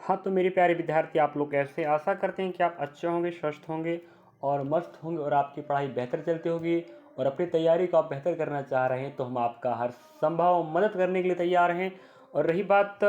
हाँ, तो मेरे प्यारे विद्यार्थी, आप लोग कैसे? आशा करते हैं कि आप अच्छे होंगे, स्वस्थ होंगे और मस्त होंगे और आपकी पढ़ाई बेहतर चलती होगी और अपनी तैयारी को आप बेहतर करना चाह रहे हैं तो हम आपका हर संभव मदद करने के लिए तैयार हैं। और रही बात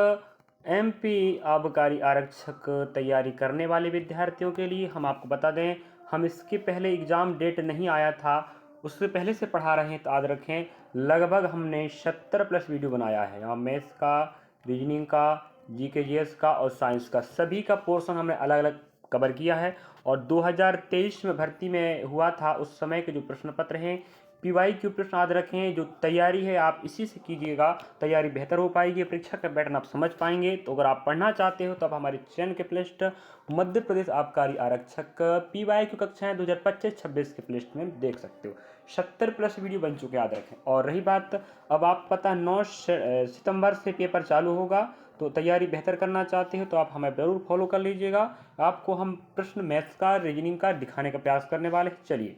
एमपी आबकारी आरक्षक तैयारी करने वाले विद्यार्थियों के लिए, हम आपको बता दें, हम इसके पहले एग्ज़ाम डेट नहीं आया था, उससे पहले से पढ़ा रहे हैं। तो याद रखें, लगभग हमने 70+ वीडियो बनाया है। यहाँ मैथ्स का, रीजनिंग का, जीके जीएस का और साइंस का सभी का पोर्शन हमने अलग अलग कवर किया है। और 2023 में भर्ती में हुआ था, उस समय के जो प्रश्न पत्र हैं, PYQ प्रश्न याद रखें। जो तैयारी है आप इसी से कीजिएगा, तैयारी बेहतर हो पाएगी, परीक्षा का पैटर्न आप समझ पाएंगे। तो अगर आप पढ़ना चाहते हो तो आप हमारे चयन के प्लेलिस्ट मध्य प्रदेश आबकारी आरक्षक PYQ कक्षाएं 2025-26 के प्लेलिस्ट में देख सकते हो। 70+ वीडियो बन चुके, याद रखें। और रही बात, अब आप पता 9 सितंबर से पेपर चालू होगा, तो तैयारी बेहतर करना चाहते हो तो आप हमें ज़रूर फॉलो कर लीजिएगा। आपको हम प्रश्न मैथ्स का, रीजनिंग का दिखाने का प्रयास करने वाले हैं। चलिए,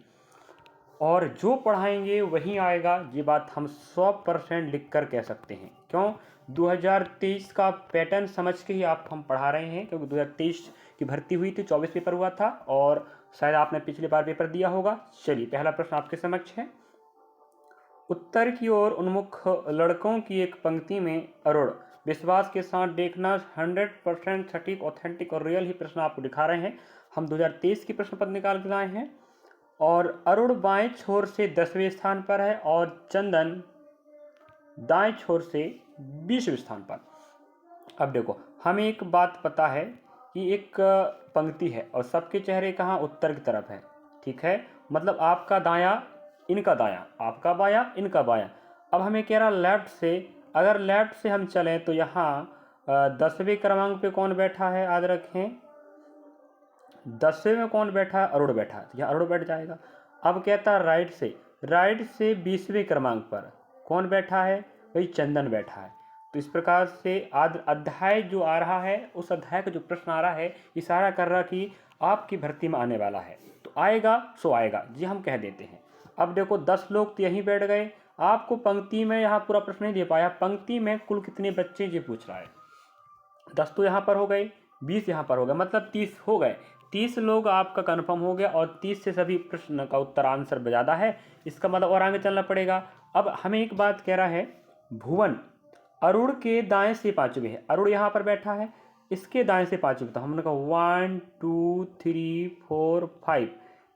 और जो पढ़ाएंगे वही आएगा, ये बात हम 100% लिख कर कह सकते हैं। क्यों? 2023 का पैटर्न समझ के ही आप हम पढ़ा रहे हैं, क्योंकि 2023 की भर्ती हुई थी, 24 पेपर हुआ था और शायद आपने पिछली बार पेपर दिया होगा। चलिए, पहला प्रश्न आपके समक्ष है। उत्तर की ओर उन्मुख लड़कों की एक पंक्ति में अरुण विश्वास के साथ देखना 100% सटीक, ऑथेंटिक और रियल ही प्रश्न आपको दिखा रहे हैं। हम 2023 की प्रश्न पत्र निकाल के लाए हैं और अरुण बाएं छोर से 10वें स्थान पर है और चंदन दाएं छोर से 20वें स्थान पर। अब देखो, हमें एक बात पता है कि एक पंक्ति है और सबके चेहरे कहाँ? उत्तर की तरफ है, ठीक है। मतलब आपका दायां, इनका दायां, आपका बायां, इनका बायां। अब हमें कह रहा लेफ्ट से, अगर लेफ्ट से हम चलें तो यहाँ 10वें क्रमांक पे कौन बैठा है? याद रखें, 10वें में कौन बैठा है? अरुण बैठा है, तो यहाँ अरुण बैठ जाएगा। अब कहता है राइट से 20वें क्रमांक पर कौन बैठा है? भाई चंदन बैठा है। तो इस प्रकार से अध्याय जो आ रहा है, उस अध्याय का जो प्रश्न आ रहा है, इशारा कर रहा कि आपकी भर्ती में आने वाला है। तो आएगा सो आएगा, जी हम कह देते हैं। अब देखो, 10 लोग तो यहीं बैठ गए। आपको पंक्ति में यहाँ पूरा प्रश्न नहीं दे पाया, पंक्ति में कुल कितने बच्चे ये पूछ रहा है। 10 तो यहाँ पर हो गए, 20 यहाँ पर हो गए, मतलब 30 हो गए। 30 लोग आपका कंफर्म हो गया और 30 से सभी प्रश्न का उत्तर आंसर ज़्यादा है, इसका मतलब और आगे चलना पड़ेगा। अब हमें एक बात कह रहा है, भुवन अरुण के दाएं से 5वें है। अरुण यहाँ पर बैठा है, इसके दाएं से 5वें। तो हमने कहा 1 2 3 4 5,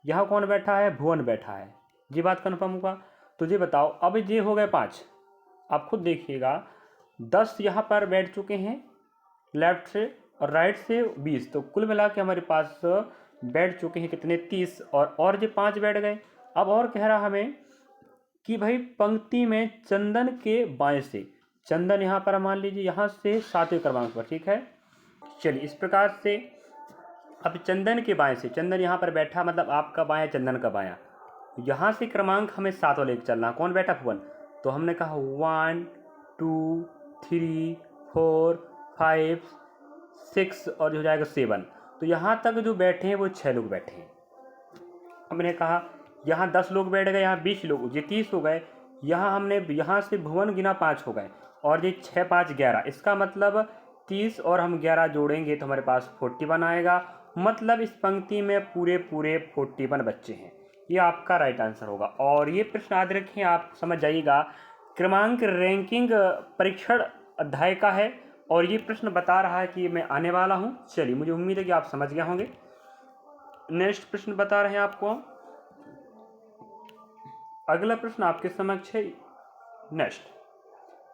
यहाँ कौन बैठा है? भुवन बैठा है। ये बात कंफर्म होगा। तो ये बताओ, अब ये हो गए 5, आप खुद देखिएगा। 10 यहाँ पर बैठ चुके हैं लेफ्ट से और राइट से 20, तो कुल मिला के हमारे पास बैठ चुके हैं कितने? 30। और ये 5 बैठ गए। अब और कह रहा हमें कि भाई पंक्ति में चंदन के बाएं से, चंदन यहाँ पर मान लीजिए यहाँ से 7वें क्रमांक पर, ठीक है। चलिए, इस प्रकार से अब चंदन के बाएं से, चंदन यहाँ पर बैठा, मतलब आपका बायां चंदन का बायां, यहाँ से क्रमांक हमें 7 वाले लेकर चलना। कौन बैठा? भुवन। तो हमने कहा 1 2 3 4 5 6 और हो जाएगा 7। तो यहाँ तक जो बैठे हैं वो 6 लोग बैठे हैं। हमने कहा यहाँ 10 लोग बैठ गए, यहाँ 20 लोग, ये 30 हो गए। यहाँ हमने यहाँ से भुवन गिना 5 हो गए और ये 6 5 11, इसका मतलब 30 और हम 11 जोड़ेंगे तो हमारे पास 41 आएगा। मतलब इस पंक्ति में पूरे 41 बच्चे हैं। ये आपका राइट आंसर होगा। और ये प्रश्न याद रखें, आप समझ जाइएगा, क्रमांक रैंकिंग परीक्षण अध्याय का है और ये प्रश्न बता रहा है कि मैं आने वाला हूँ। चलिए, मुझे उम्मीद है कि आप समझ गए होंगे। नेक्स्ट प्रश्न बता रहे हैं आपको। अगला प्रश्न आपके समक्ष है। नेक्स्ट,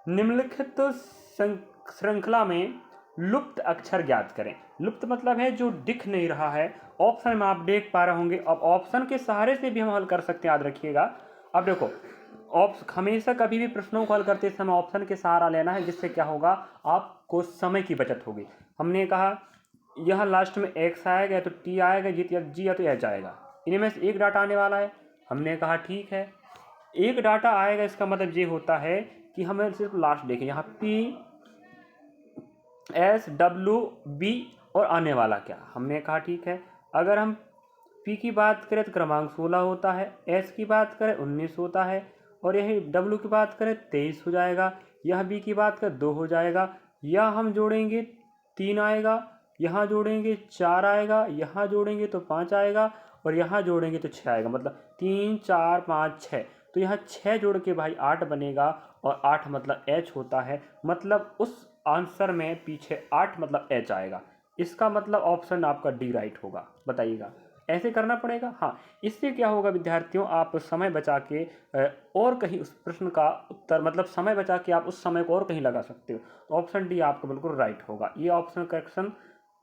निम्नलिखित श्रृंखला में लुप्त अक्षर ज्ञात करें। लुप्त मतलब है जो दिख नहीं रहा है। ऑप्शन में आप देख पा रहे होंगे। अब ऑप्शन के सहारे से भी हम हल कर सकते हैं, याद रखिएगा। अब देखो, हमेशा कभी भी प्रश्नों को हल करते समय ऑप्शन के सहारा लेना है, जिससे क्या होगा, आपको समय की बचत होगी। हमने कहा यहाँ लास्ट में एक्स आएगा तो टी आएगा, जी या तो एच आएगा, इनमें से एक डाटा आने वाला है। हमने कहा ठीक है, एक डाटा आएगा, इसका मतलब ये होता है कि हमें सिर्फ लास्ट देखें, यहाँ पी एस डब्ल्यू बी और आने वाला क्या। हमने कहा ठीक है, अगर हम पी की बात करें तो क्रमांक 16 होता है, एस की बात करें 19 होता है और यही डब्ल्यू की बात करें 23 हो जाएगा, यह बी की बात करें 2 हो जाएगा, या हम जोड़ेंगे 3 आएगा, यहाँ जोड़ेंगे 4 आएगा, यहाँ जोड़ेंगे तो 5 आएगा, और यहाँ जोड़ेंगे तो 6 आएगा, मतलब 3 4 5 6। तो यहाँ 6 जोड़ के भाई 8 बनेगा, और 8 मतलब H होता है, मतलब उस आंसर में पीछे 8 मतलब H आएगा। इसका मतलब ऑप्शन आपका डी राइट होगा। बताइएगा, ऐसे करना पड़ेगा। हाँ, इससे क्या होगा विद्यार्थियों, आप समय बचा के और कहीं उस प्रश्न का उत्तर, मतलब समय बचा के आप उस समय को और कहीं लगा सकते हो। तो ऑप्शन डी आपका बिल्कुल राइट होगा। ये ऑप्शन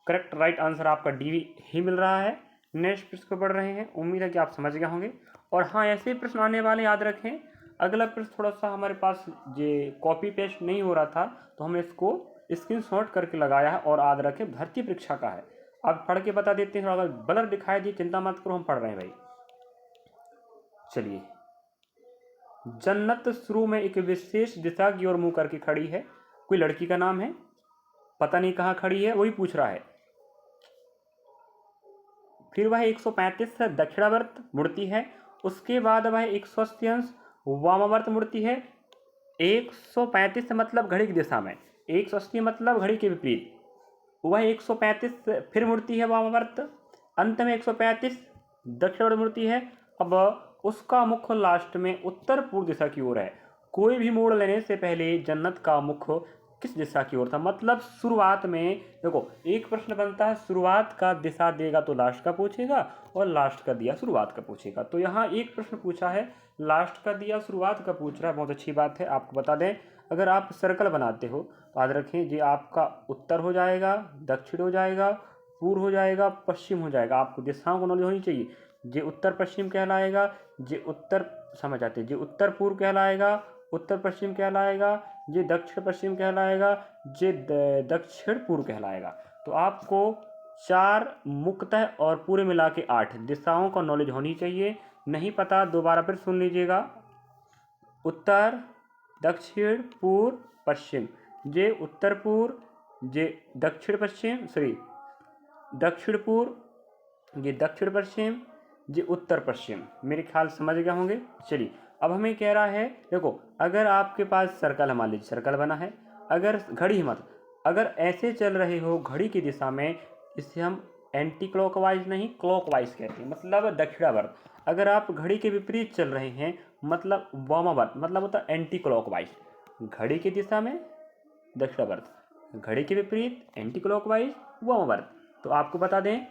करेक्ट राइट आंसर आपका डी ही मिल रहा है। नेक्स्ट प्रश्न को पढ़ रहे हैं, उम्मीद है कि आप समझ गए होंगे। और हाँ, ऐसे ही प्रश्न आने वाले, याद रखें। अगला प्रश्न थोड़ा सा हमारे पास ये कॉपी पेस्ट नहीं हो रहा था, तो हमने इसको स्क्रीनशॉट करके लगाया है, और याद रखें भर्ती परीक्षा का है। अब पढ़ के बता देते हैं, थोड़ा ब्लर दिखाई दी, चिंता मत करो, हम पढ़ रहे हैं भाई। चलिए, जन्नत शुरू में एक विशेष दिशा की ओर मुंह करके खड़ी है। कोई लड़की का नाम है, पता नहीं कहाँ खड़ी है, वही पूछ रहा है। फिर वह 135 दक्षिणावर्त मुड़ती है, उसके बाद वह 180 अंश वामावर्त मुड़ती है। 135 मतलब घड़ी की दिशा में, 180 मतलब घड़ी के विपरीत। वह 135 फिर मुड़ती है वामावर्त, अंत में 135 दक्षिणावर्त मुड़ती है। अब उसका मुख लास्ट में उत्तर पूर्व दिशा की ओर है। कोई भी मोड़ लेने से पहले जन्नत का मुख किस दिशा की ओर था, मतलब शुरुआत में देखो एक प्रश्न बनता है, शुरुआत का दिशा देगा तो लास्ट का पूछेगा, और लास्ट का दिया शुरुआत का पूछेगा। तो यहाँ एक प्रश्न पूछा है, लास्ट का दिया शुरुआत का पूछ रहा है, बहुत अच्छी बात है। आपको बता दें, अगर आप सर्कल बनाते हो तो याद रखें, ये आपका उत्तर हो जाएगा, दक्षिण हो जाएगा, पूर्व हो जाएगा, पश्चिम हो जाएगा। आपको दिशाओं को नॉलेज होनी चाहिए। ये उत्तर पश्चिम कहलाएगा, ये उत्तर समझ आते, ये उत्तर पूर्व कहलाएगा, उत्तर पश्चिम कहलाएगा, ये दक्षिण पश्चिम कहलाएगा, ये दक्षिण पूर्व कहलाएगा। तो आपको 4 मुक्तः और पूरे मिला के 8 दिशाओं का नॉलेज होनी चाहिए। नहीं पता दोबारा फिर सुन लीजिएगा। उत्तर, दक्षिण, पूर्व, पश्चिम, ये उत्तर पूर्व, ये दक्षिण पश्चिम, सॉरी दक्षिण पूर्व, ये दक्षिण पश्चिम, ये उत्तर पश्चिम। मेरे ख्याल समझ गए होंगे। चलिए, अब हमें कह रहा है, देखो अगर आपके पास सर्कल है, मान लीजिए सर्कल बना है, अगर घड़ी मत, अगर ऐसे चल रहे हो घड़ी की दिशा में, इसे हम एंटी क्लॉकवाइज नहीं क्लॉकवाइज कहते हैं, मतलब दक्षिणावर्त। अगर आप घड़ी के विपरीत चल रहे हैं, मतलब वामावर्त, मतलब होता है एंटी क्लॉकवाइज। घड़ी की दिशा में दक्षिणावर्त, घड़ी के विपरीत एंटी क्लॉकवाइज वामावर्त। तो आपको बता दें,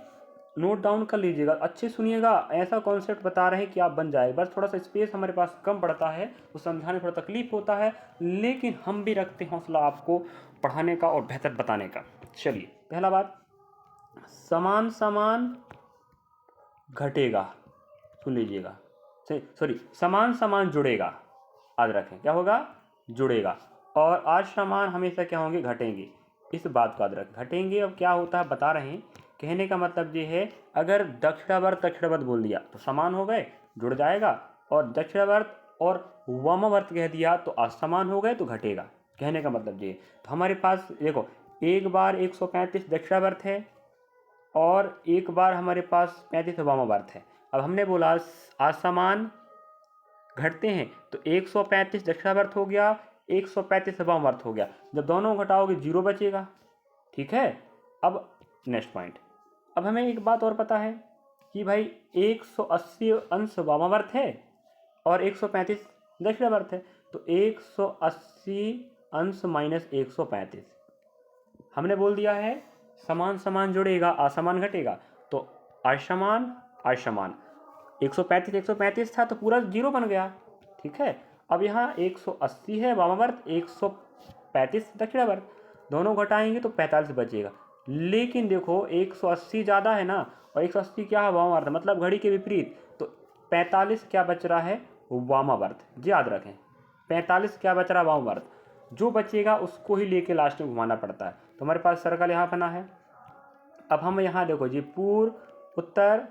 नोट डाउन कर लीजिएगा, अच्छे सुनिएगा, ऐसा कॉन्सेप्ट बता रहे हैं कि आप बन जाए। बस थोड़ा सा स्पेस हमारे पास कम पड़ता है, तो समझाने में थोड़ा तकलीफ होता है, लेकिन हम भी रखते हैं हौसला आपको पढ़ाने का और बेहतर बताने का। चलिए, पहला बात, समान समान घटेगा, सुन लीजिएगा, सॉरी समान समान जुड़ेगा, याद रखें क्या होगा, जुड़ेगा। और आज समान हमेशा क्या होंगे, घटेंगे। इस बात को याद रखें, घटेंगे। अब क्या होता है बता रहे हैं, कहने का मतलब ये है, अगर दक्षिणावर्त दक्षिणावर्त बोल दिया तो समान हो गए, जुड़ जाएगा, और दक्षिणावर्त और वामावर्त कह दिया तो असमान हो गए तो घटेगा। कहने का मतलब ये। तो हमारे पास देखो, एक बार 135 दक्षिणावर्त है, और एक बार हमारे पास 35 वामावर्त है। अब हमने बोला असमान घटते हैं, तो 135 दक्षिणावर्त हो गया, 135 वामावर्त हो गया। जब दोनों घटाओगे 0 बचेगा। ठीक है। अब नेक्स्ट पॉइंट, अब हमें एक बात और पता है कि भाई 180 अंश वामावर्त है और 135 दक्षिणावर्त है, तो 180 अंश माइनस 135 हमने बोल दिया है, समान समान जुड़ेगा असमान घटेगा, तो असमान असमान, 135 135 था तो पूरा 0 बन गया। ठीक है। अब यहाँ 180 है वामावर्त, 135 दक्षिणावर्त, दोनों घटाएंगे तो 45 बचेगा। लेकिन देखो 180 ज़्यादा है ना, और 180 क्या है, वामावर्त, मतलब घड़ी के विपरीत, तो 45 क्या बच रहा है, वामावर्त। याद रखें 45 क्या बच रहा है, वामावर्त। जो बचेगा उसको ही लेके लास्ट में घुमाना पड़ता है। तो हमारे पास सर्कल यहाँ बना है। अब हम यहाँ देखो जी, पूर्व, उत्तर,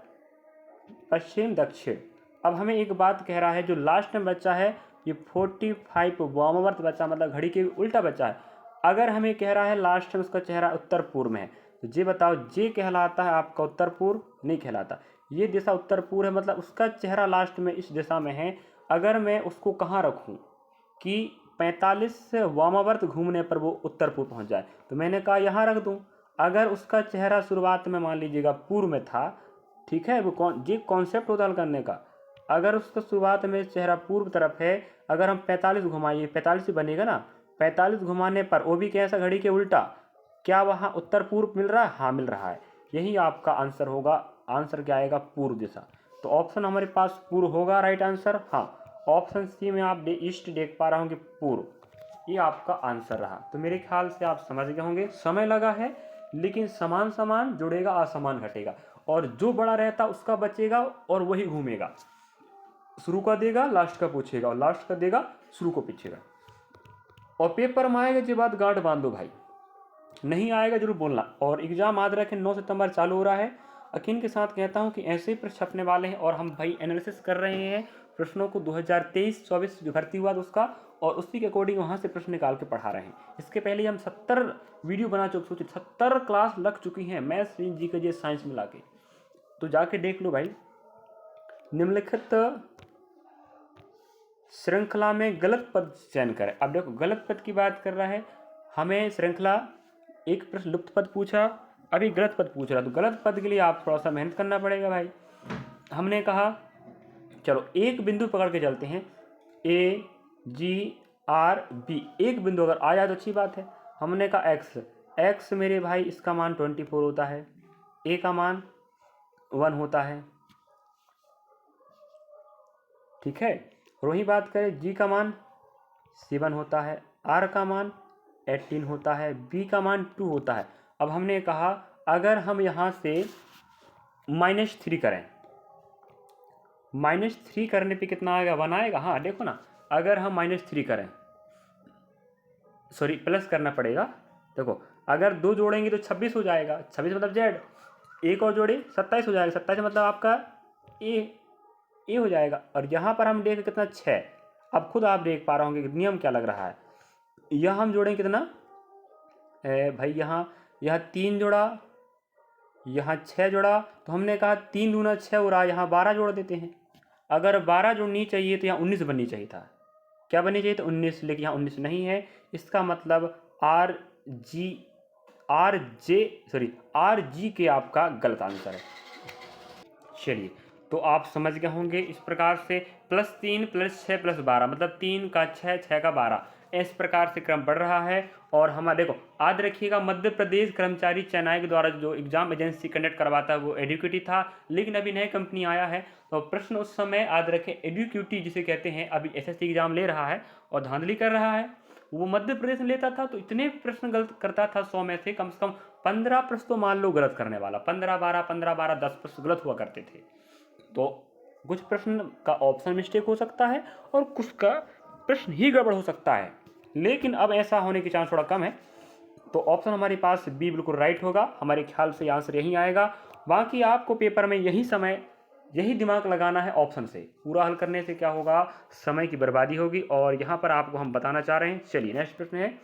पश्चिम, दक्षिण। अब हमें एक बात कह रहा है, जो लास्ट में बचा है ये 45 वामावर्त बचा, मतलब घड़ी के उल्टा बचा है। अगर हमें कह रहा है लास्ट में उसका चेहरा उत्तर पूर्व में है, तो ये बताओ, ये कहलाता है आपका उत्तर पूर्व, नहीं कहलाता। ये दिशा उत्तर पूर्व है, मतलब उसका चेहरा लास्ट में इस दिशा में है। अगर मैं उसको कहाँ रखूँ कि 45 वामावर्त घूमने पर वो उत्तर पूर्व पहुँच जाए, तो मैंने कहा यहाँ रख दूँ। अगर उसका चेहरा शुरुआत में मान लीजिएगा पूर्व में था, ठीक है, वो ये कॉन्सेप्ट होता हल करने का। अगर उसका शुरुआत में चेहरा पूर्व तरफ है, अगर हम 45 घुमाइए, 45 ही बनेगा ना, 45 घुमाने पर वो भी कैसा, घड़ी के उल्टा, क्या वहाँ उत्तर पूर्व मिल रहा है? हाँ मिल रहा है। यही आपका आंसर होगा। आंसर क्या आएगा? पूर्व दिशा। तो ऑप्शन हमारे पास पूर्व होगा राइट आंसर। हाँ, ऑप्शन सी में आप ईस्ट देख पा रहा हूँ कि पूर्व, ये आपका आंसर रहा। तो मेरे ख्याल से आप समझ गए होंगे। समय लगा है, लेकिन समान समान जुड़ेगा, असमान घटेगा, और जो बड़ा रहता उसका बचेगा और वही घूमेगा। शुरू का देगा, लास्ट का पूछेगा, और लास्ट का देगा, शुरू को पूछेगा। और पेपर में आएगा जो बात गांठ बांध दो भाई, नहीं आएगा जरूर बोलना। और एग्जाम याद रखें 9 सितंबर चालू हो रहा है। यकीन के साथ कहता हूं कि ऐसे प्रश्न छपने वाले हैं, और हम भाई एनालिसिस कर रहे हैं प्रश्नों को 2023-24 जो भर्ती हुआ उसका, और उसी के अकॉर्डिंग वहां से प्रश्न निकाल के पढ़ा रहे हैं। इसके पहले हम 70 वीडियो बना चुके, सोचिए 70 क्लास लग चुकी हैं मैथ्स, जीके, साइंस मिला के। तो जाके देख लो भाई। निम्नलिखित श्रृंखला में गलत पद चयन करें। अब देखो गलत पद की बात कर रहा है, हमें श्रृंखला एक प्रश्न लुप्त पद पूछा, अभी गलत पद पूछ रहा, तो गलत पद के लिए आप थोड़ा सा मेहनत करना पड़ेगा भाई। हमने कहा चलो एक बिंदु पकड़ के चलते हैं, ए जी आर बी, एक बिंदु अगर आ जाए तो अच्छी बात है। हमने कहा एक्स, एक्स मेरे भाई इसका मान 24 होता है, ए का मान 1 होता है, ठीक है। और वही बात करें जी का मान 7 होता है, आर का मान 18 होता है, बी का मान 2 होता है। अब हमने कहा अगर हम यहाँ से -3 करें, -3 करने पे कितना आएगा? 1 आएगा। हाँ देखो ना, अगर हम -3 करें, सॉरी प्लस करना पड़ेगा। देखो अगर 2 जोड़ेंगे तो 26 हो जाएगा, 26 मतलब जेड, एक और जोड़े 27 हो जाएगा, 27 मतलब आपका ए हो जाएगा। और यहाँ पर हम देखें कितना 6। अब खुद आप देख पा रहे होंगे नियम क्या लग रहा है। यह हम जोड़ें कितना भाई, यहाँ 3 जोड़ा, यहाँ 6 जोड़ा, तो हमने कहा 3 दूना 6 हो रहा, यहाँ 12 जोड़ देते हैं। अगर 12 जोड़नी चाहिए तो यहाँ 19 बननी चाहिए था। क्या बननी चाहिए? तो 19, लेकिन यहाँ 19 नहीं है। इसका मतलब आर जी के आपका गलत आंसर है। चलिए, तो आप समझ गए होंगे इस प्रकार से +3 +6 +12 मतलब 3 का 6, 6 का 12, इस प्रकार से क्रम बढ़ रहा है। और हमारे देखो याद रखिएगा, मध्य प्रदेश कर्मचारी चयन आयोग द्वारा जो एग्जाम एजेंसी कंडक्ट करवाता है वो एडुकेटी था, लेकिन अभी नई कंपनी आया है। तो प्रश्न उस समय याद रखें, एडुकेटी जिसे कहते हैं, अभी एसएससी एग्जाम ले रहा है और धांधली कर रहा है। वो मध्य प्रदेश में लेता था तो इतने प्रश्न गलत करता था, 100 में से कम 15 प्रश्न तो मान लो गलत करने वाला, 15-12 10 प्रश्न गलत हुआ करते थे। तो कुछ प्रश्न का ऑप्शन मिस्टेक हो सकता है और कुछ का प्रश्न ही गड़बड़ हो सकता है, लेकिन अब ऐसा होने की चांस थोड़ा कम है। तो ऑप्शन हमारे पास बी बिल्कुल राइट होगा। हमारे ख्याल से आंसर यही आएगा। बाकी आपको पेपर में यही समय, यही दिमाग लगाना है। ऑप्शन से पूरा हल करने से क्या होगा? समय की बर्बादी होगी। और यहाँ पर आपको हम बताना चाह रहे हैं। चलिए नेक्स्ट प्रश्न है,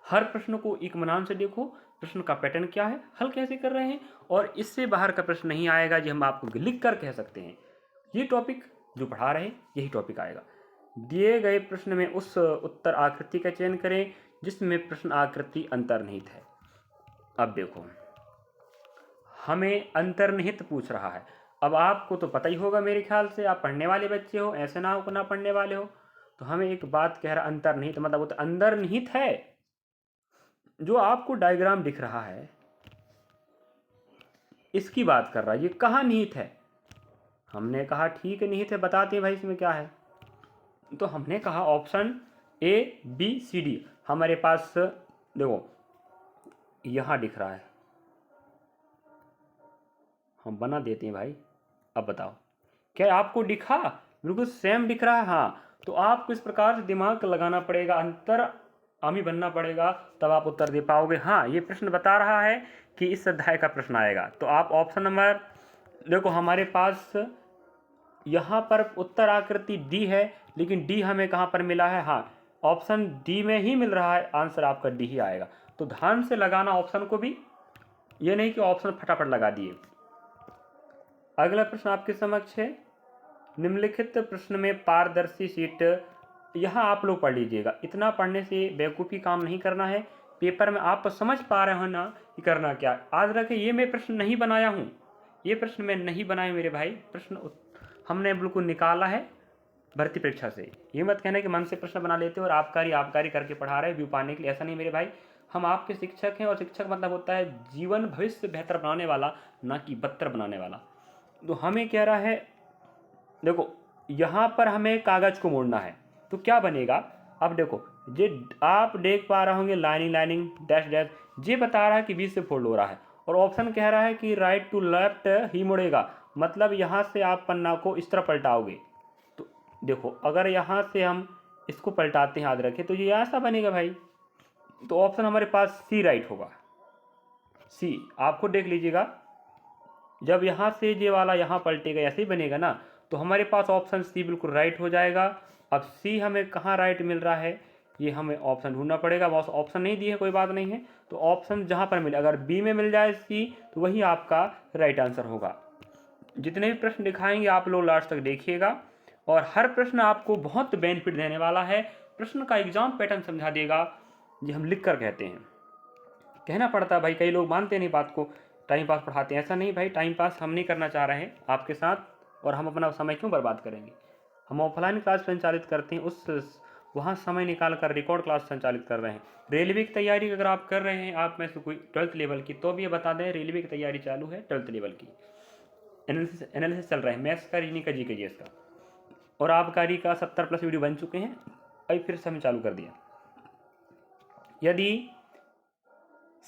हर प्रश्न को इत्मीनान से देखो, प्रश्न का पैटर्न क्या है, हल कैसे कर रहे हैं, और इससे बाहर का प्रश्न नहीं आएगा जो हम आपको लिख कर कह सकते हैं। ये टॉपिक जो पढ़ा रहे हैं यही टॉपिक आएगा। दिए गए प्रश्न में उस उत्तर आकृति का चयन करें जिसमें प्रश्न आकृति अंतर्निहित है। अब देखो, हमें अंतर्निहित पूछ रहा है। अब आपको तो पता ही होगा मेरे ख्याल से, आप पढ़ने वाले बच्चे हो, ऐसे ना हो ना पढ़ने वाले हो। तो हमें एक बात कह रहा, अंतर्निहित मतलब वो तो अंदर निहित है। जो आपको डायग्राम दिख रहा है इसकी बात कर रहा है, ये कहाँ निहित है? हमने कहा ठीक है निहित है, बताते हैं भाई इसमें क्या है। तो हमने कहा option A B C D हमारे पास देखो यहां दिख रहा है, हम बना देते हैं भाई। अब बताओ क्या आपको दिखा? बिल्कुल सेम दिख रहा है। हाँ, तो आपको इस प्रकार से दिमाग लगाना पड़ेगा, अंतर आमी बनना पड़ेगा, तब आप उत्तर दे पाओगे। हाँ, ये प्रश्न बता रहा है कि इस अध्याय का प्रश्न आएगा। तो आप ऑप्शन नंबर देखो, हमारे पास यहाँ पर उत्तर आकृति डी है, लेकिन डी हमें कहाँ पर मिला है? हाँ, ऑप्शन डी में ही मिल रहा है। आंसर आपका डी ही आएगा। तो ध्यान से लगाना ऑप्शन को भी, ये नहीं कि ऑप्शन फटाफट लगा दिए। अगला प्रश्न आपके समक्ष है, निम्नलिखित प्रश्न में पारदर्शी शीट, यहाँ आप लोग पढ़ लीजिएगा। इतना पढ़ने से बेवकूफ़ी काम नहीं करना है। पेपर में आप समझ पा रहे हो ना कि करना क्या। आज रखे ये मैं प्रश्न नहीं बनाया हूँ, ये प्रश्न मैं नहीं बनाया मेरे भाई, प्रश्न हमने बिल्कुल निकाला है भर्ती परीक्षा से। ये मत कहना कि मन से प्रश्न बना लेते हो और आबकारी करके पढ़ा रहे व्यू पाने के लिए, ऐसा नहीं मेरे भाई। हम आपके शिक्षक हैं और शिक्षक मतलब होता है जीवन भविष्य बेहतर बनाने वाला, ना कि बदतर बनाने वाला। तो हमें कह रहा है देखो यहाँ पर हमें कागज को मोड़ना है तो क्या बनेगा। अब देखो ये आप देख पा रहे होंगे लाइनिंग लाइनिंग डैश डैश, ये बता रहा है कि 20 से फोल्ड हो रहा है और ऑप्शन कह रहा है कि राइट टू लेफ्ट ही मुड़ेगा, मतलब यहाँ से आप पन्ना को इस तरह पलटाओगे। तो देखो अगर यहाँ से हम इसको पलटाते हैं याद रखें तो ये ऐसा बनेगा भाई। तो ऑप्शन हमारे पास सी राइट होगा, सी। आपको देख लीजिएगा जब यहाँ से ये वाला यहाँ पलटेगा ऐसे ही बनेगा ना, तो हमारे पास ऑप्शन सी बिल्कुल राइट हो जाएगा। अब सी हमें कहाँ राइट मिल रहा है ये हमें ऑप्शन ढूंढना पड़ेगा, बस ऑप्शन नहीं दिए है कोई बात नहीं है। तो ऑप्शन जहाँ पर मिले, अगर बी में मिल जाए सी तो वही आपका राइट आंसर होगा। जितने भी प्रश्न दिखाएंगे आप लोग लास्ट तक देखिएगा और हर प्रश्न आपको बहुत बेनिफिट देने वाला है। प्रश्न का एग्जाम पैटर्न समझा देगा, ये हम लिख कर कहते हैं, कहना पड़ता है भाई। कई लोग मानते नहीं बात को, टाइम पास पढ़ाते हैं, ऐसा नहीं भाई। टाइम पास हम नहीं करना चाह रहे हैं आपके साथ, और हम अपना समय क्यों बर्बाद करेंगे। हम ऑफलाइन क्लास संचालित करते हैं, उस वहाँ समय निकाल कर रिकॉर्ड क्लास संचालित कर रहे हैं। रेलवे की तैयारी अगर आप कर रहे हैं, आप में से कोई 12th लेवल की, तो भी ये बता दें रेलवे की तैयारी चालू है 12th लेवल की। एनालिसिस चल रहा है मैथ्स का, रीजनिंग का, जीके जीएस का, और आबकारी का 70+ वीडियो बन चुके हैं। अभी फिर से हमने चालू कर दिया। यदि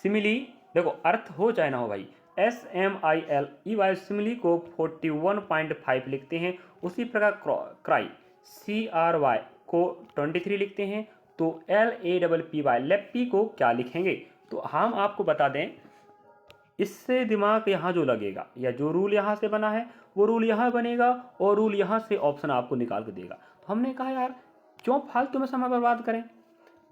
सिमिली देखो अर्थ हो चाहे ना हो भाई, SMILEY सिमिली को 41.5 लिखते हैं, उसी प्रकार क्राई CRY को 23 लिखते हैं, तो LAPPY लेप्पी को क्या लिखेंगे। तो हम आपको बता दें, इससे दिमाग यहाँ जो लगेगा या जो रूल यहाँ से बना है वो रूल यहाँ बनेगा और रूल यहाँ से ऑप्शन आपको निकाल के देगा। तो हमने कहा यार क्यों फालतू में समय बर्बाद करें,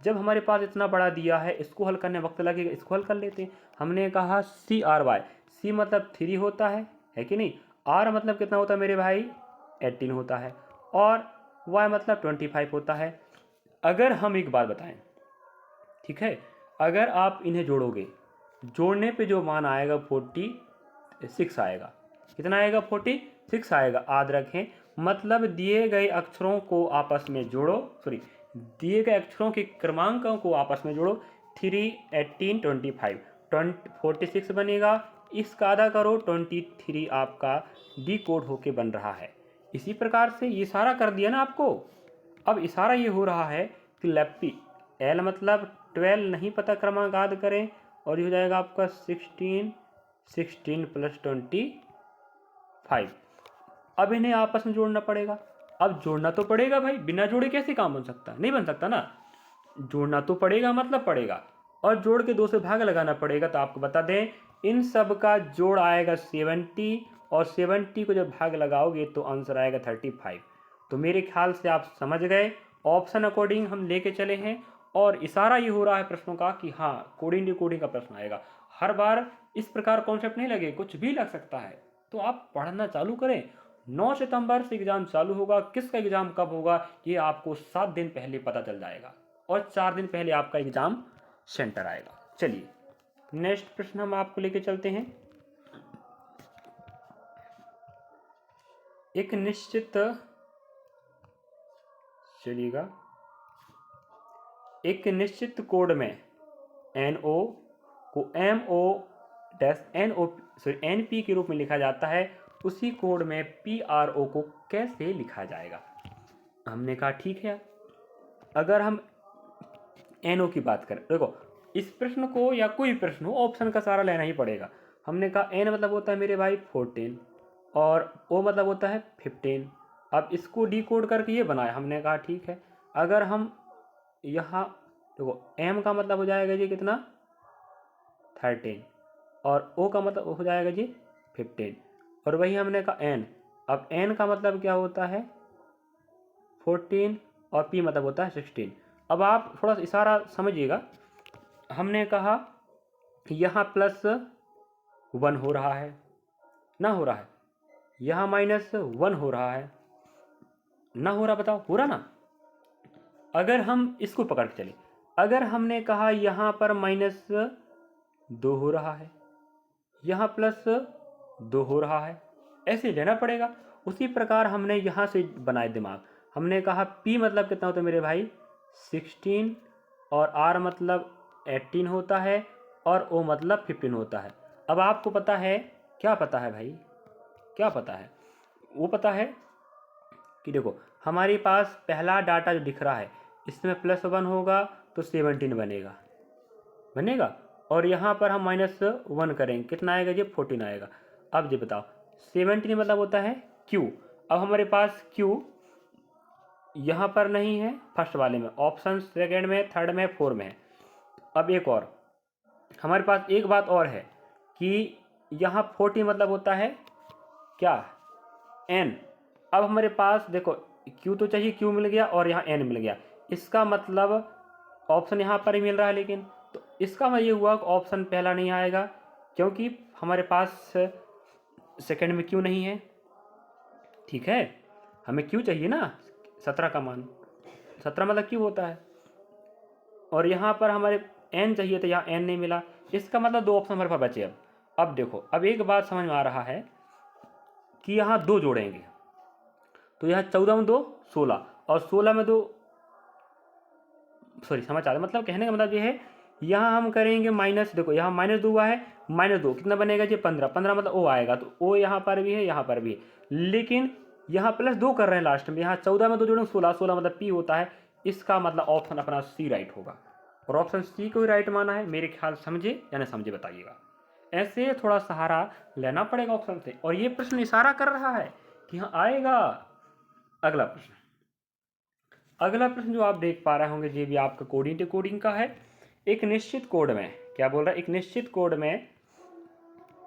जब हमारे पास इतना बड़ा दिया है, इसको हल करने वक्त लगेगा, इसको हल कर लेते हैं। हमने कहा CRY, सी मतलब 3 होता है कि नहीं, R मतलब कितना होता है मेरे भाई 18 होता है, और Y मतलब 25 होता है। अगर हम एक बात बताएं, ठीक है, अगर आप इन्हें जोड़ोगे, जोड़ने पे जो मान आएगा 46 आएगा। कितना आएगा 46 आएगा। याद रखें मतलब दिए गए अक्षरों को आपस में जोड़ो, सॉरी दिए गए अक्षरों के क्रमांकों को आपस में जोड़ो, 3, 18, 25, 46 बनेगा। इसका आधा करो, 23 आपका डी कोड होके बन रहा है। इसी प्रकार से ये इशारा कर दिया ना आपको। अब इशारा ये हो रहा है कि लेप्पी, एल मतलब 12 नहीं पता क्रमांक याद करें, और ये हो जाएगा आपका 16 + 25। अब इन्हें आपस में जोड़ना पड़ेगा। अब जोड़ना तो पड़ेगा भाई, बिना जोड़े कैसे काम बन सकता है, नहीं बन सकता ना। जोड़ना तो पड़ेगा मतलब पड़ेगा, और जोड़ के 2 से भाग लगाना पड़ेगा। तो आपको बता दें इन सब का जोड़ आएगा 70, और 70 को जब भाग लगाओगे तो आंसर आएगा 35। तो मेरे ख्याल से आप समझ गए, ऑप्शन अकॉर्डिंग हम लेके चले हैं, और इशारा ये हो रहा है प्रश्नों का कि हाँ कोडिंग डिकोडिंग का प्रश्न आएगा। हर बार इस प्रकार कॉन्सेप्ट नहीं लगे, कुछ भी लग सकता है। तो आप पढ़ना चालू करें। 9 सितंबर से एग्जाम चालू होगा, किसका एग्जाम कब होगा ये आपको 7 दिन पहले पता चल जाएगा, और 4 दिन पहले आपका एग्जाम सेंटर आएगा। चलिए नेक्स्ट प्रश्न हम आपको लेके चलते हैं। एक निश्चित चलिएगा एक निश्चित कोड में NO को NP के रूप में लिखा जाता है, उसी कोड में PRO को कैसे लिखा जाएगा। हमने कहा ठीक है, अगर हम NO की बात करें, देखो इस प्रश्न को या कोई प्रश्न हो ऑप्शन का सारा लेना ही पड़ेगा। हमने कहा N मतलब होता है मेरे भाई 14, और O मतलब होता है 15। अब इसको डिकोड करके ये बनाया। हमने कहा ठीक है, अगर हम यहाँ देखो M का मतलब हो जाएगा जी कितना 13, और O का मतलब हो जाएगा जी 15, और वही हमने कहा N। अब N का मतलब क्या होता है 14, और P मतलब होता है 16। अब आप थोड़ा सा इशारा समझिएगा, हमने कहा यहाँ +1 हो रहा है ना, हो रहा है, यहाँ -1 हो रहा है ना, हो रहा, बताओ हो रहा ना। अगर हम इसको पकड़ के चले, अगर हमने कहा यहाँ पर 2 हो रहा है, यहाँ प्लस 2 हो रहा है, ऐसे लेना पड़ेगा। उसी प्रकार हमने यहाँ से बनाए दिमाग, हमने कहा P मतलब कितना होता है मेरे भाई 16 और R मतलब 18 होता है और O मतलब 15 होता है। अब आपको पता है, क्या पता है भाई, क्या पता है? वो पता है कि देखो हमारे पास पहला डाटा जो दिख रहा है इसमें +1 होगा तो 17 बनेगा, बनेगा, और यहाँ पर हम -1 करेंगे, कितना आएगा जी 14 आएगा। अब ये बताओ 17 मतलब होता है Q। अब हमारे पास Q यहाँ पर नहीं है फर्स्ट वाले में, ऑप्शन सेकेंड में, थर्ड में, फोर्थ में है। अब एक और हमारे पास एक बात और है कि यहाँ 40 मतलब होता है क्या N। अब हमारे पास देखो Q तो चाहिए, Q मिल गया और यहाँ N मिल गया, इसका मतलब ऑप्शन यहाँ पर ही मिल रहा है, लेकिन तो इसका मतलब ये हुआ कि ऑप्शन पहला नहीं आएगा क्योंकि हमारे पास सेकंड में Q नहीं है। ठीक है, हमें Q चाहिए ना, 17 का मान, 17 मतलब Q होता है, और यहाँ पर हमारे N चाहिए तो यहाँ N नहीं मिला, इसका मतलब 2 ऑप्शन हमारे पास बचे। अब देखो, अब एक बात समझ में आ रहा है कि यहाँ 2 जोड़ेंगे तो यहाँ 14 में 2 16 और 16 में 2, सॉरी समझ आ रहा, मतलब कहने का मतलब ये है यहाँ हम करेंगे माइनस, देखो यहाँ -2 हुआ है, -2 कितना बनेगा जी 15, 15 मतलब O आएगा, तो O यहाँ पर भी है, यहाँ पर भी है, लेकिन यहाँ +2 कर रहे हैं लास्ट में, यहाँ 14 में 2 जोड़ेंगे 16, 16 मतलब P होता है, इसका मतलब ऑप्शन अपना C राइट होगा, और ऑप्शन C को ही राइट माना है मेरे ख्याल, समझे या ना समझे बताइएगा। ऐसे थोड़ा सहारा लेना पड़ेगा ऑप्शन से, और ये प्रश्न इशारा कर रहा है कि यहाँ आएगा। अगला प्रश्न, अगला प्रश्न जो आप देख पा रहे होंगे ये भी आपका कोडिंग टू कोडिंग का है। एक निश्चित कोड में, क्या बोल रहा है, एक निश्चित कोड में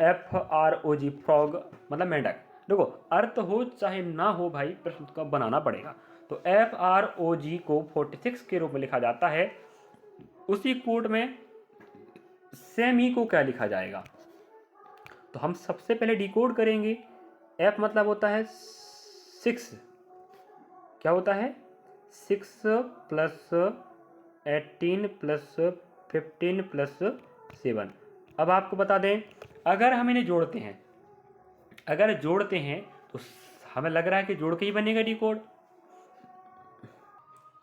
FROG फ्रॉग मतलब मेंढक, देखो अर्थ हो चाहे ना हो भाई प्रश्न का बनाना पड़ेगा। तो FROG को 46 के रूप में लिखा जाता है, उसी कोड में सेमी को क्या लिखा जाएगा? तो हम सबसे पहले डिकोड करेंगे। F मतलब होता है 6, क्या होता है 6 + 18 + 15 + 7। अब आपको बता दें, अगर हम इन्हें जोड़ते हैं, अगर जोड़ते हैं तो हमें लग रहा है कि जोड़ के ही बनेगा डिकोड।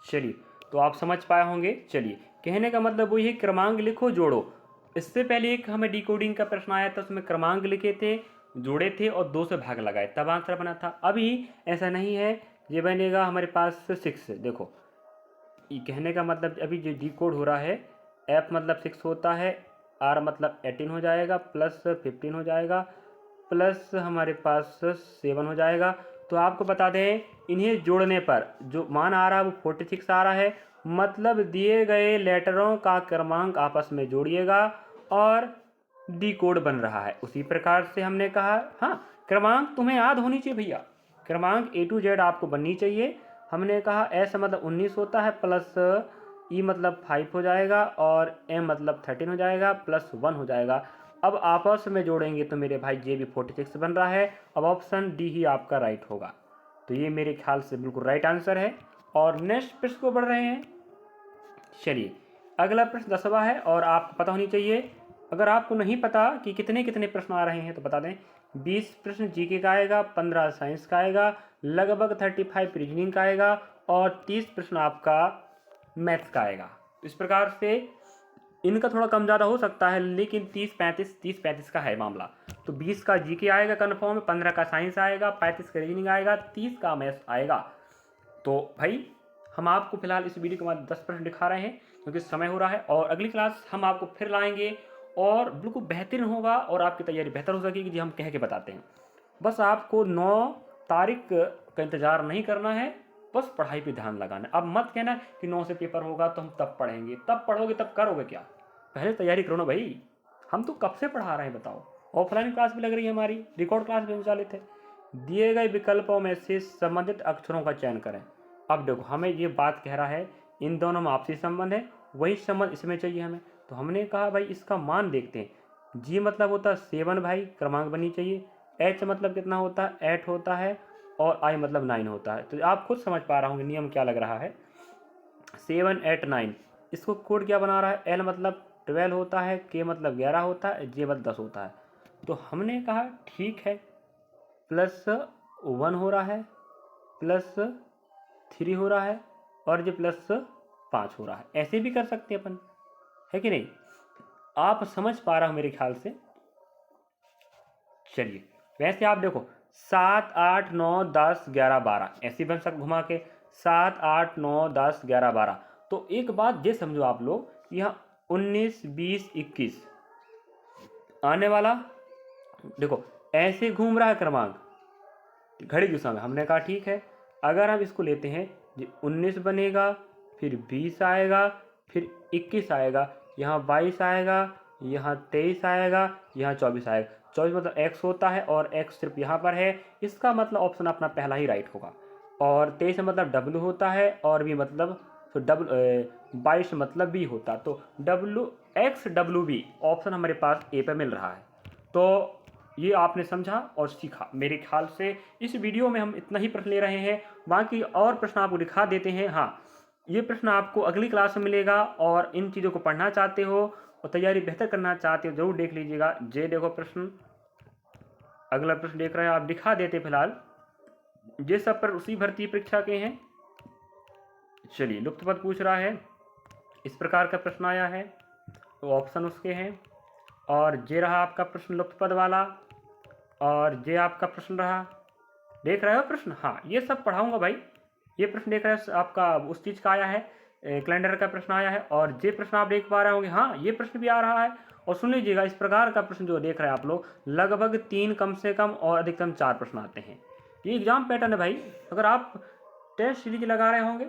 चलिए, तो आप समझ पाए होंगे। चलिए, कहने का मतलब वही है क्रमांक लिखो जोड़ो। इससे पहले एक हमें डिकोडिंग का प्रश्न आया था, उसमें क्रमांक लिखे थे, जोड़े थे और 2 से भाग लगाए तब आंसर बना था। अभी ऐसा नहीं है, ये बनेगा हमारे पास 6। देखो ये कहने का मतलब अभी जो डिकोड हो रहा है, F मतलब 6 होता है, R मतलब 18 हो जाएगा, प्लस 15 हो जाएगा, प्लस हमारे पास 7 हो जाएगा। तो आपको बता दें, इन्हें जोड़ने पर जो मान आ रहा है वो 46 आ रहा है, मतलब दिए गए लेटरों का क्रमांक आपस में जोड़िएगा और डिकोड बन रहा है। उसी प्रकार से हमने कहा, हाँ क्रमांक तुम्हें याद होनी चाहिए भैया, क्रमांक A to Z आपको बननी चाहिए। हमने कहा S मतलब 19 होता है, प्लस E मतलब 5 हो जाएगा और M मतलब 13 हो जाएगा, प्लस 1 हो जाएगा। अब आपस में जोड़ेंगे तो मेरे भाई ये भी 46 बन रहा है। अब ऑप्शन डी ही आपका राइट होगा। तो ये मेरे ख्याल से बिल्कुल राइट आंसर है। और नेक्स्ट प्रश्न को बढ़ रहे हैं। चलिए, अगला प्रश्न 10वां है और आपको पता होनी चाहिए। अगर आपको नहीं पता कि कितने कितने प्रश्न आ रहे हैं तो बता दें, 20 प्रश्न जीके का आएगा, 15 साइंस का आएगा, लगभग 35 रीजनिंग का आएगा और 30 प्रश्न आपका मैथ्स का आएगा। इस प्रकार से इनका थोड़ा कम ज़्यादा हो सकता है, लेकिन 30-35 का है मामला। तो 20 का जीके आएगा कन्फर्म, 15 का साइंस आएगा, 35 का रीजनिंग आएगा, 30 का मैथ्स आएगा। तो भाई हम आपको फिलहाल इस वीडियो के बाद 10 प्रश्न दिखा रहे हैं क्योंकि समय हो रहा है, और अगली क्लास हम आपको फिर लाएंगे और बिल्कुल बेहतरीन होगा और आपकी तैयारी बेहतर हो सकेगी जी, हम कह के बताते हैं। बस आपको 9 तारीख का इंतज़ार नहीं करना है, बस पढ़ाई पे ध्यान लगाना है। अब मत कहना कि 9 से पेपर होगा तो हम तब पढ़ेंगे, तब पढ़ोगे तब करोगे क्या, पहले तैयारी करो ना भाई। हम तो कब से पढ़ा रहे हैं बताओ, ऑफलाइन क्लास भी लग रही है हमारी, रिकॉर्ड क्लास भी संचालित है। दिए गए विकल्पों में से संबंधित अक्षरों का चयन करें। अब देखो हमें ये बात कह रहा है इन दोनों में आपसी संबंध है, वही संबंध इसमें चाहिए हमें। तो हमने कहा भाई इसका मान देखते हैं। जी मतलब होता है 7 भाई, क्रमांक बननी चाहिए। H मतलब कितना होता है 8 होता है, और I मतलब 9 होता है। तो आप खुद समझ पा रहे होंगे नियम क्या लग रहा है, 7 8 9। इसको कोड क्या बना रहा है, L मतलब 12 होता है, के मतलब 11 होता है, जे मतलब 10 होता है। तो हमने कहा ठीक है, +1 हो रहा है, +3 हो रहा है और ये +5 हो रहा है। ऐसे भी कर सकते हैं अपन, है कि नहीं? आप समझ पा रहा हो मेरे ख्याल से। चलिए, वैसे आप देखो 7, 8, 9, 10, 11, 12 ऐसे बन सकते घुमा के 7, 8, 9, 10, 11, 12। तो एक बात ये समझो आप लोग, यहाँ 19, 20, 21 आने वाला देखो ऐसे घूम रहा है क्रमांक घड़ी की दिशा में। हमने कहा ठीक है, अगर हम इसको लेते हैं ये 19 बनेगा, फिर 20 आएगा, फिर 21 आएगा, यहाँ 22 आएगा, यहाँ 23 आएगा, यहाँ 24 आएगा। 24 मतलब x होता है और x सिर्फ यहाँ पर है, इसका मतलब ऑप्शन अपना पहला ही राइट होगा। और 23 मतलब w होता है और b मतलब तो 22 मतलब b होता, तो XWB ऑप्शन हमारे पास ए पे मिल रहा है। तो ये आपने समझा और सीखा। मेरे ख्याल से इस वीडियो में हम इतना ही प्रश्न ले रहे हैं, बाकी और प्रश्न आपको दिखा देते हैं। हाँ, ये प्रश्न आपको अगली क्लास में मिलेगा और इन चीज़ों को पढ़ना चाहते हो और तैयारी बेहतर करना चाहते हो जरूर देख लीजिएगा। जे देखो प्रश्न, अगला प्रश्न देख रहे हैं आप, दिखा देते फिलहाल। ये सब पर उसी भर्ती परीक्षा के हैं। चलिए, लुप्त पद पूछ रहा है, इस प्रकार का प्रश्न आया है, तो ऑप्शन उसके हैं। और जे रहा आपका प्रश्न लुप्त पद वाला, और जे आपका प्रश्न रहा, देख रहे हो प्रश्न? हाँ, ये सब पढ़ाऊंगा भाई। ये प्रश्न देख रहे हो आपका उस चीज़ का आया है, कैलेंडर का प्रश्न आया है, और ये प्रश्न आप देख पा रहे होंगे। हाँ, ये प्रश्न भी आ रहा है। और सुन लीजिएगा, इस प्रकार का प्रश्न जो देख रहे हैं आप लोग, लगभग 3 कम से कम और अधिकतम 4 प्रश्न आते हैं। ये एग्जाम पैटर्न है भाई। अगर आप टेस्ट सीरीज लगा रहे होंगे,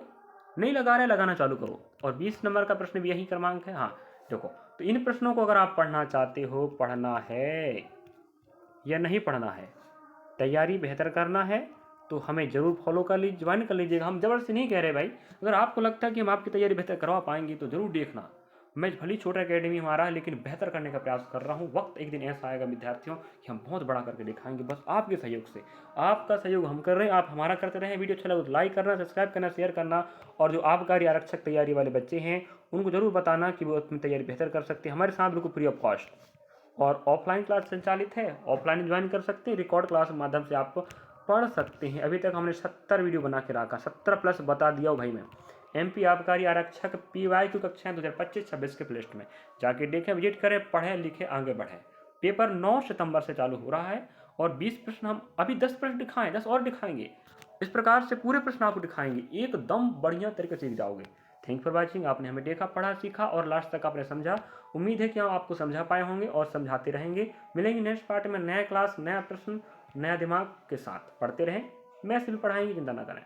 नहीं लगा रहे, लगाना चालू करो। और 20 नंबर का प्रश्न भी यही क्रमांक है। हाँ देखो, तो इन प्रश्नों को अगर आप पढ़ना चाहते हो, पढ़ना है या नहीं पढ़ना है, तैयारी बेहतर करना है, तो हमें जरूर फॉलो कर लीजिए, ज्वाइन कर लीजिएगा। हम जबरदस्ती नहीं कह रहे भाई। अगर आपको लगता है कि हम आपकी तैयारी बेहतर करवा पाएंगे तो जरूर देखना। मैं भली छोटा एकेडमी हमारा है, लेकिन बेहतर करने का प्रयास कर रहा हूँ। वक्त एक दिन ऐसा आएगा विद्यार्थियों कि हम बहुत बड़ा करके दिखाएंगे, बस आपके सहयोग से। आपका सहयोग हम कर रहे हैं, आप हमारा करते रहें। वीडियो अच्छा लगे तो लाइक करना, सब्सक्राइब करना, शेयर करना। और जो आबकारी आरक्षक तैयारी वाले बच्चे हैं उनको जरूर बताना कि वो अपनी तैयारी बेहतर कर सकते हैं हमारे साथ, बिल्कुल फ्री ऑफ कॉस्ट। और ऑफलाइन क्लास संचालित है, ऑफलाइन ज्वाइन कर सकते हैं, रिकॉर्ड क्लास के माध्यम से आप पढ़ सकते हैं। अभी तक हमने 70 वीडियो बना के रखा, 70+ बता दिया भाई मैं। MP आबकारी आरक्षक PYQ कक्षाएं 2025-26 के प्लेलिस्ट में जाके देखें, विजिट करें, पढ़ें, लिखें, आगे बढ़ें। पेपर 9 सितंबर से चालू हो रहा है और 20 प्रश्न, हम अभी 10 प्रश्न दिखाएं, 10 और दिखाएंगे। इस प्रकार से पूरे प्रश्न आपको दिखाएंगे, एकदम बढ़िया तरीके से सीख जाओगे। Thank for watching. आपने हमें देखा, पढ़ा, सीखा और लास्ट तक आपने समझा। उम्मीद है कि हम आपको समझा पाए होंगे और समझाते रहेंगे। मिलेंगे नेक्स्ट पार्ट में, नया क्लास, नया प्रश्न, नया दिमाग के साथ। पढ़ते रहें, मैथ्स भी पढ़ाएंगे, चिंता ना करें।